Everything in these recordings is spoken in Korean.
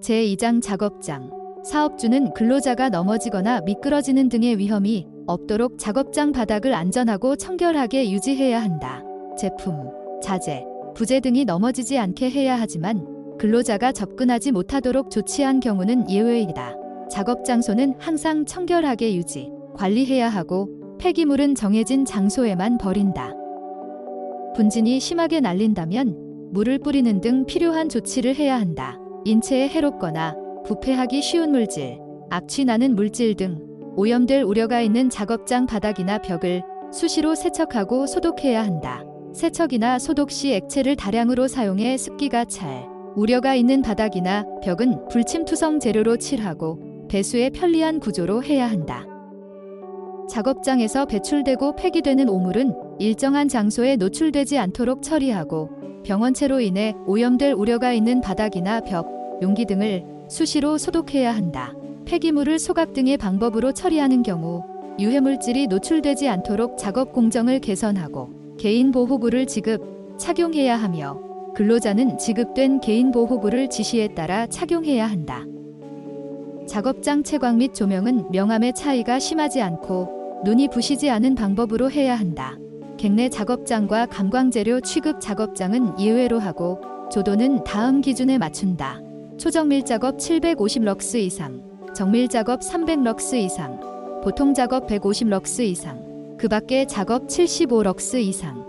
제2장 작업장. 사업주는 근로자가 넘어지거나 미끄러지는 등의 위험이 없도록 작업장 바닥을 안전하고 청결하게 유지해야 한다. 제품, 자재, 부재 등이 넘어지지 않게 해야 하지만 근로자가 접근하지 못하도록 조치한 경우는 예외이다. 작업 장소는 항상 청결하게 유지, 관리해야 하고 폐기물은 정해진 장소에만 버린다. 분진이 심하게 날린다면 물을 뿌리는 등 필요한 조치를 해야 한다. 인체에 해롭거나 부패하기 쉬운 물질, 악취나는 물질 등 오염될 우려가 있는 작업장 바닥이나 벽을 수시로 세척하고 소독해야 한다. 세척이나 소독 시 액체를 다량으로 사용해 습기가 찰 우려가 있는 바닥이나 벽은 불침투성 재료로 칠하고 배수의 편리한 구조로 해야 한다. 작업장에서 배출되고 폐기되는 오물은 일정한 장소에 노출되지 않도록 처리하고 병원체로 인해 오염될 우려가 있는 바닥이나 벽, 용기 등을 수시로 소독해야 한다. 폐기물을 소각 등의 방법으로 처리하는 경우 유해물질이 노출되지 않도록 작업 공정을 개선하고 개인보호구를 착용해야 하며 근로자는 지급된 개인보호구를 지시에 따라 착용해야 한다. 작업장 채광 및 조명은 명암의 차이가 심하지 않고 눈이 부시지 않은 방법으로 해야 한다. 객내 작업장과 감광재료 취급 작업장은 예외로 하고 조도는 다음 기준에 맞춘다. 초정밀 작업 750럭스 이상, 정밀 작업 300럭스 이상, 보통 작업 150럭스 이상, 그 밖의 작업 75럭스 이상.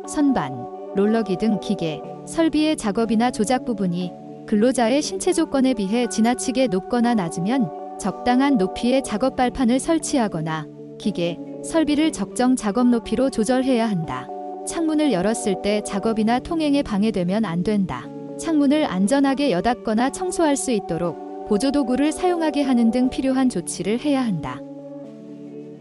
선반, 롤러기 등 기계, 설비의 작업이나 조작 부분이 근로자의 신체 조건에 비해 지나치게 높거나 낮으면 적당한 높이의 작업 발판을 설치하거나 기계, 설비를 적정 작업 높이로 조절해야 한다. 창문을 열었을 때 작업이나 통행에 방해되면 안 된다. 창문을 안전하게 여닫거나 청소할 수 있도록 보조도구를 사용하게 하는 등 필요한 조치를 해야 한다.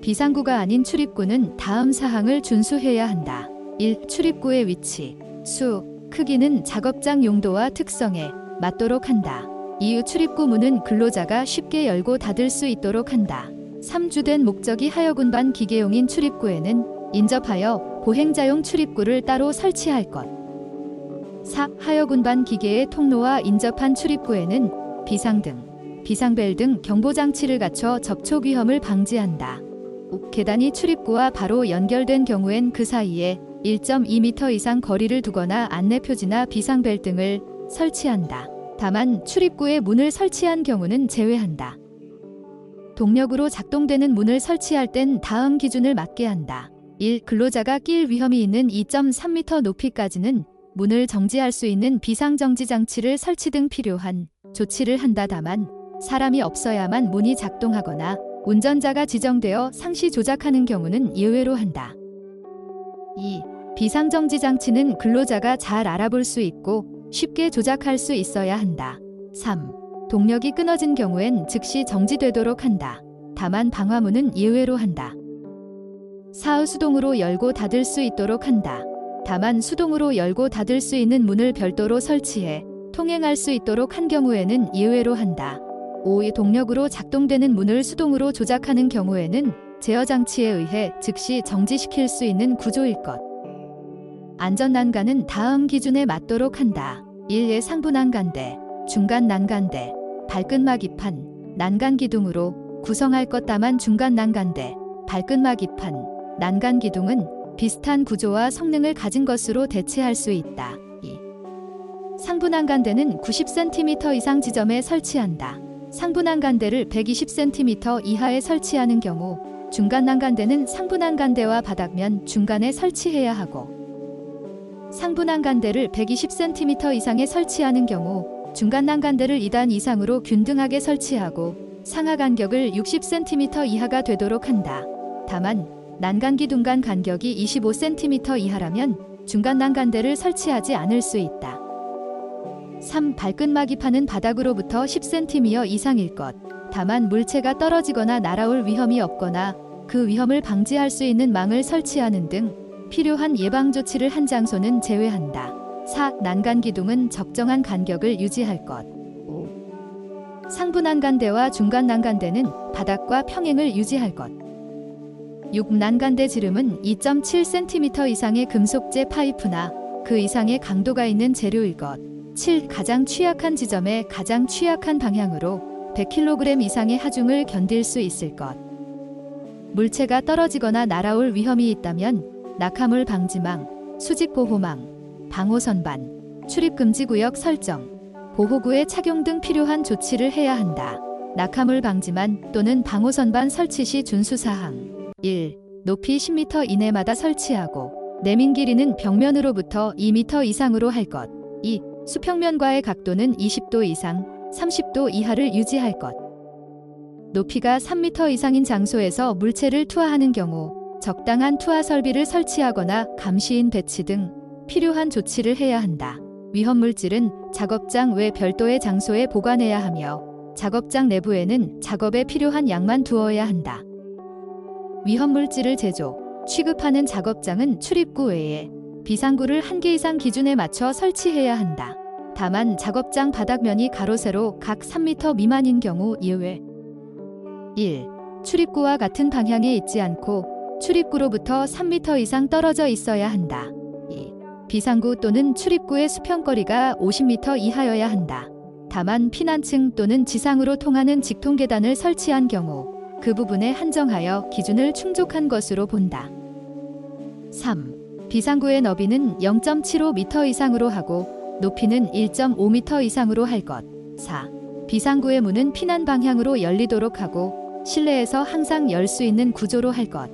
비상구가 아닌 출입구는 다음 사항을 준수해야 한다. 1. 출입구의 위치, 수, 크기는 작업장 용도와 특성에 맞도록 한다. 2. 출입구 문은 근로자가 쉽게 열고 닫을 수 있도록 한다. 3. 주된 목적이 하여군반 기계용인 출입구에는 인접하여 보행자용 출입구를 따로 설치할 것. 4. 하여군반 기계의 통로와 인접한 출입구에는 비상등, 비상벨 등 경보장치를 갖춰 접촉 위험을 방지한다. 5. 계단이 출입구와 바로 연결된 경우엔 그 사이에 1.2m 이상 거리를 두거나 안내표지나 비상벨 등을 설치한다. 다만 출입구에 문을 설치한 경우는 제외한다. 동력으로 작동되는 문을 설치할 땐 다음 기준을 맞게 한다. 1. 근로자가 낄 위험이 있는 2.3m 높이까지는 문을 정지할 수 있는 비상정지 장치를 설치 등 필요한 조치를 한다. 다만 사람이 없어야만 문이 작동하거나 운전자가 지정되어 상시 조작하는 경우는 예외로 한다. 2. 비상정지 장치는 근로자가 잘 알아볼 수 있고 쉽게 조작할 수 있어야 한다. 3. 동력이 끊어진 경우엔 즉시 정지되도록 한다. 다만 방화문은 예외로 한다. 4. 수동으로 열고 닫을 수 있도록 한다. 다만 수동으로 열고 닫을 수 있는 문을 별도로 설치해 통행할 수 있도록 한 경우에는 예외로 한다. 5. 동력으로 작동되는 문을 수동으로 조작하는 경우에는 제어장치에 의해 즉시 정지시킬 수 있는 구조일 것. 안전난간은 다음 기준에 맞도록 한다. 1. 상부 난간대, 중간 난간대, 발끝막 이판, 난간 기둥으로 구성할 것. 다만 중간 난간대, 발끝막 이판, 난간 기둥은 비슷한 구조와 성능을 가진 것으로 대체할 수 있다. 2. 상부 난간대는 90cm 이상 지점에 설치한다. 상부 난간대를 120cm 이하에 설치하는 경우 중간 난간대는 상부 난간대와 바닥면 중간에 설치해야 하고 상부 난간대를 120cm 이상에 설치하는 경우 중간 난간대를 2단 이상으로 균등하게 설치하고 상하 간격을 60cm 이하가 되도록 한다. 다만 난간 기둥간 간격이 25cm 이하라면 중간 난간대를 설치하지 않을 수 있다. 3. 발끝막이 파는 바닥으로부터 10cm 이상일 것. 다만 물체가 떨어지거나 날아올 위험이 없거나 그 위험을 방지할 수 있는 망을 설치하는 등 필요한 예방조치를 한 장소는 제외한다. 4. 난간 기둥은 적정한 간격을 유지할 것. 5. 상부 난간대와 중간 난간대는 바닥과 평행을 유지할 것. 6. 난간대 지름은 2.7cm 이상의 금속재 파이프나 그 이상의 강도가 있는 재료일 것. 7. 가장 취약한 지점에 가장 취약한 방향으로 100kg 이상의 하중을 견딜 수 있을 것. 물체가 떨어지거나 날아올 위험이 있다면 낙하물 방지망, 수직보호망, 방호선반, 출입금지구역 설정, 보호구의 착용 등 필요한 조치를 해야 한다. 낙하물 방지망 또는 방호선반 설치 시 준수사항 1. 높이 10m 이내마다 설치하고 내민 길이는 벽면으로부터 2m 이상으로 할 것. 2. 수평면과의 각도는 20도 이상, 30도 이하를 유지할 것. 높이가 3m 이상인 장소에서 물체를 투하하는 경우 적당한 투하 설비를 설치하거나 감시인 배치 등 필요한 조치를 해야 한다. 위험물질은 작업장 외 별도의 장소에 보관해야 하며 작업장 내부에는 작업에 필요한 양만 두어야 한다. 위험물질을 제조, 취급하는 작업장은 출입구 외에 비상구를 1개 이상 기준에 맞춰 설치해야 한다. 다만 작업장 바닥면이 가로 세로 각 3m 미만인 경우 예외. 1. 출입구와 같은 방향에 있지 않고 출입구로부터 3m 이상 떨어져 있어야 한다. 2. 비상구 또는 출입구의 수평거리가 50m 이하여야 한다. 다만 피난층 또는 지상으로 통하는 직통계단을 설치한 경우 그 부분에 한정하여 기준을 충족한 것으로 본다. 3. 비상구의 너비는 0.75m 이상으로 하고 높이는 1.5m 이상으로 할 것. 4. 비상구의 문은 피난 방향으로 열리도록 하고 실내에서 항상 열 수 있는 구조로 할 것.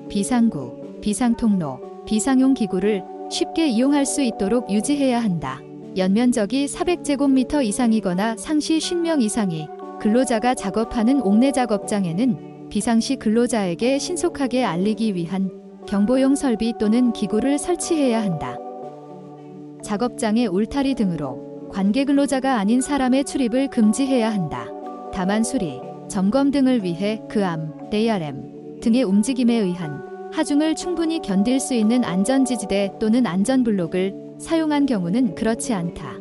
비상구, 비상통로, 비상용 기구를 쉽게 이용할 수 있도록 유지해야 한다. 연면적이 400제곱미터 이상이거나 상시 50명 이상이 근로자가 작업하는 옥내 작업장에는 비상시 근로자에게 신속하게 알리기 위한 경보용 설비 또는 기구를 설치해야 한다. 작업장의 울타리 등으로 관계 근로자가 아닌 사람의 출입을 금지해야 한다. 다만 수리, 점검 등을 위해 그암, ARM 등의 움직임에 의한 하중을 충분히 견딜 수 있는 안전지지대 또는 안전블록을 사용한 경우는 그렇지 않다.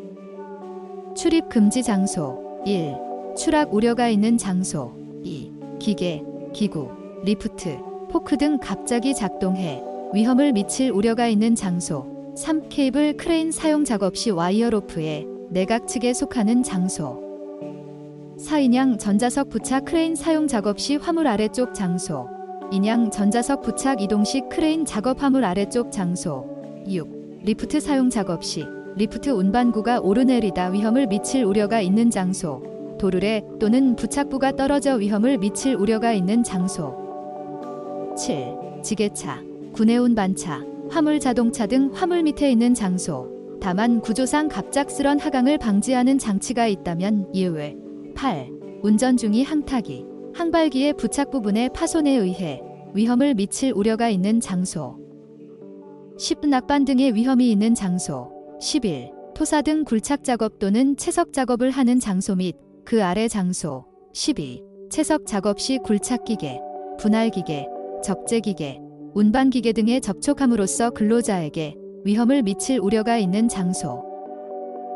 출입 금지 장소 1. 추락 우려가 있는 장소 2. 기계, 기구, 리프트, 포크 등 갑자기 작동해 위험을 미칠 우려가 있는 장소 3. 케이블 크레인 사용 작업 시 와이어 로프의 내각 측에 속하는 장소 4. 인양 전자석 부착 크레인 사용 작업 시 화물 아래쪽 장소 인양 전자석 부착 이동 시 크레인 작업 화물 아래쪽 장소 6. 리프트 사용 작업 시 리프트 운반구가 오르내리다 위험을 미칠 우려가 있는 장소 도르래 또는 부착부가 떨어져 위험을 미칠 우려가 있는 장소 7. 지게차, 구내운 반차, 화물 자동차 등 화물 밑에 있는 장소 다만 구조상 갑작스런 하강을 방지하는 장치가 있다면 예외 8. 운전 중이 항타기, 항발기의 부착 부분의 파손에 의해 위험을 미칠 우려가 있는 장소 10. 낙반 등의 위험이 있는 장소 11. 토사 등 굴착 작업 또는 채석 작업을 하는 장소 및 그 아래 장소 12. 채석 작업 시 굴착기계, 분할기계, 적재기계, 운반기계 등에 접촉함으로써 근로자에게 위험을 미칠 우려가 있는 장소